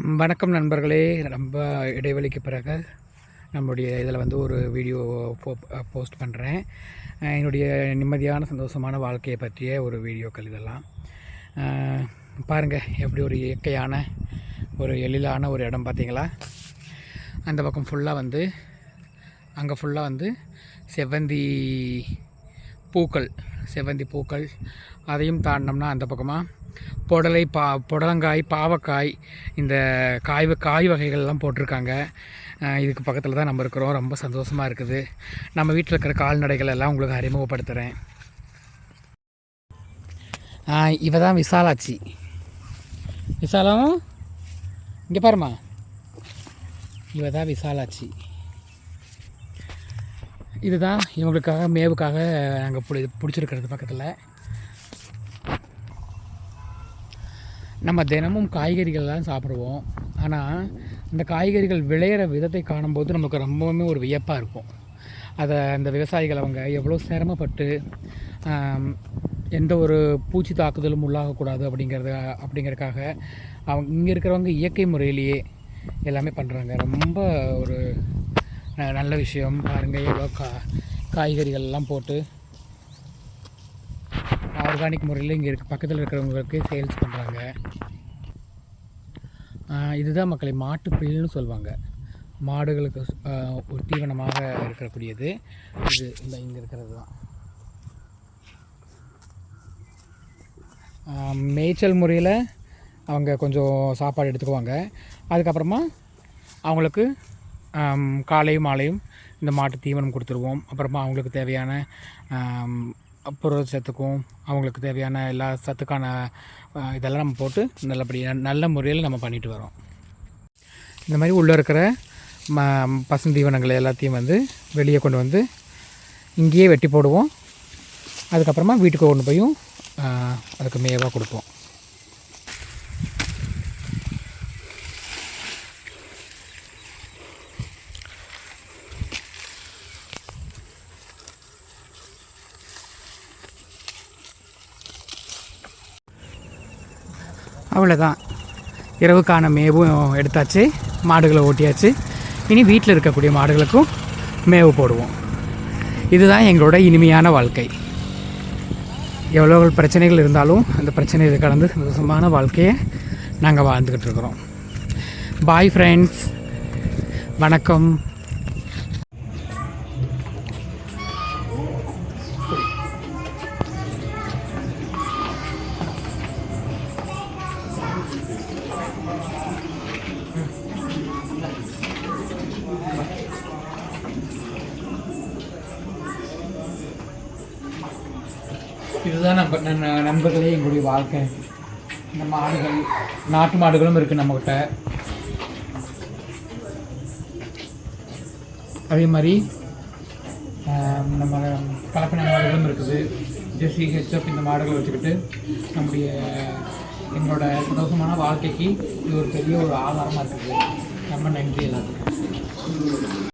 வணக்கம் நண்பர்களே. ரொம்ப இடைவெளிக்கு பிறகு நம்முடைய இதில் ஒரு வீடியோ போஸ்ட் பண்ணுறேன். என்னுடைய நிம்மதியான சந்தோஷமான வாழ்க்கையை பற்றிய ஒரு வீடியோக்கள் இதெல்லாம். பாருங்கள், எப்படி ஒரு இயற்கையான ஒரு எழிலான ஒரு இடம் பார்த்தீங்களா? அந்த பக்கம் ஃபுல்லாக அங்கே ஃபுல்லாக செவ்வந்தி பூக்கள். அதையும் தாண்டினோம்னா அந்த பக்கமாக புடலங்காய், பாவக்காய், இந்த காய் வகைகள்லாம் போட்டிருக்காங்க. இதுக்கு பக்கத்தில் தான் நம்ம இருக்கிறோம். ரொம்ப சந்தோஷமாக இருக்குது. நம்ம வீட்டில் இருக்கிற கால்நடைகள் எல்லாம் உங்களுக்கு அறிமுகப்படுத்துகிறேன். இவ தான் விசாலாட்சி. விசாலம், இங்கே பாருமா, இவ தான் விசாலாட்சி. இதுதான் இவங்களுக்காக மேவுக்காக நாங்கள் பிடிச்சிருக்கிறது. பக்கத்தில் நம்ம தினமும் காய்கறிகள்லாம் சாப்பிடுவோம். ஆனால் இந்த காய்கறிகள் விளையிற விதத்தை காணும்போது நமக்கு ரொம்பவுமே ஒரு வியப்பாக இருக்கும். அந்த விவசாயிகள் அவங்க எவ்வளோ சிரமப்பட்டு எந்த ஒரு பூச்சி தாக்குதலும் உள்ளாகக்கூடாது அப்படிங்கிறதுக்காக அவங்க இங்கே இருக்கிறவங்க இயற்கை முறையிலேயே எல்லாமே பண்ணுறாங்க. ரொம்ப ஒரு நல்ல விஷயம். பாருங்கள், எவ்வளோ காய்கறிகள்லாம் போட்டு ஆர்கானிக் முறையில் இங்கே பக்கத்தில் இருக்கிறவங்களுக்கு சேல்ஸ் பண்ணுறாங்க. இதுதான் மக்களை மாட்டுப்பில்னு சொல்லுவாங்க. மாடுகளுக்கு ஒரு தீவனமாக இருக்கக்கூடியது இது. இங்கே இருக்கிறது தான் மேய்ச்சல் முறையில் அவங்க கொஞ்சம் சாப்பாடு எடுத்துக்குவாங்க. அதுக்கப்புறமா அவங்களுக்கு காலையும் மாலையும் இந்த மாட்டு தீவனம் கொடுத்துருவோம். அப்புறமா அவங்களுக்கு தேவையான புரதச்சத்துக்கும் அவங்களுக்கு தேவையான எல்லா சத்துக்கான இதெல்லாம் நம்ம போட்டு நல்ல முறையில் நம்ம பண்ணிட்டு வரோம். இந்த மாதிரி உள்ளே இருக்கிற பசுந்தீவனங்களை எல்லாத்தையும் வெளியே கொண்டு இங்கேயே வெட்டி போடுவோம். அதுக்கப்புறமா வீட்டுக்கு கொண்டு போயும் அதுக்கு மேவாக கொடுப்போம். அவ்வளோதான், இரவுக்கான மேவும் எடுத்தாச்சு, மாடுகளை ஓட்டியாச்சு. இனி வீட்டில் இருக்கக்கூடிய மாடுகளுக்கும் மேவு போடுவோம். இதுதான் எங்களோட இனிமையான வாழ்க்கை. எவ்வளோ பிரச்சனைகள் இருந்தாலும் அந்த பிரச்சனைகளை கடந்து சந்தோஷமான வாழ்க்கையை நாங்கள் வாழ்ந்துக்கிட்டு இருக்கிறோம். பாய் ஃப்ரெண்ட்ஸ், வணக்கம். இதுதான் நண்பர்களே எங்களுடைய வாழ்க்கை. இந்த மாடுகள், நாட்டு மாடுகளும் இருக்குது நம்மக்கிட்ட. அதே மாதிரி நம்ம கலப்பின மாடுகளும் இருக்குது. ஜெர்சி, ஹெச்எஃப் இந்த மாடுகளை வச்சுக்கிட்டு எங்களோட சந்தோஷமான வாழ்க்கைக்கு இது ஒரு பெரிய ஒரு ஆதாரமாக இருக்குது. ரொம்ப நன்றி எல்லாத்துக்கும்.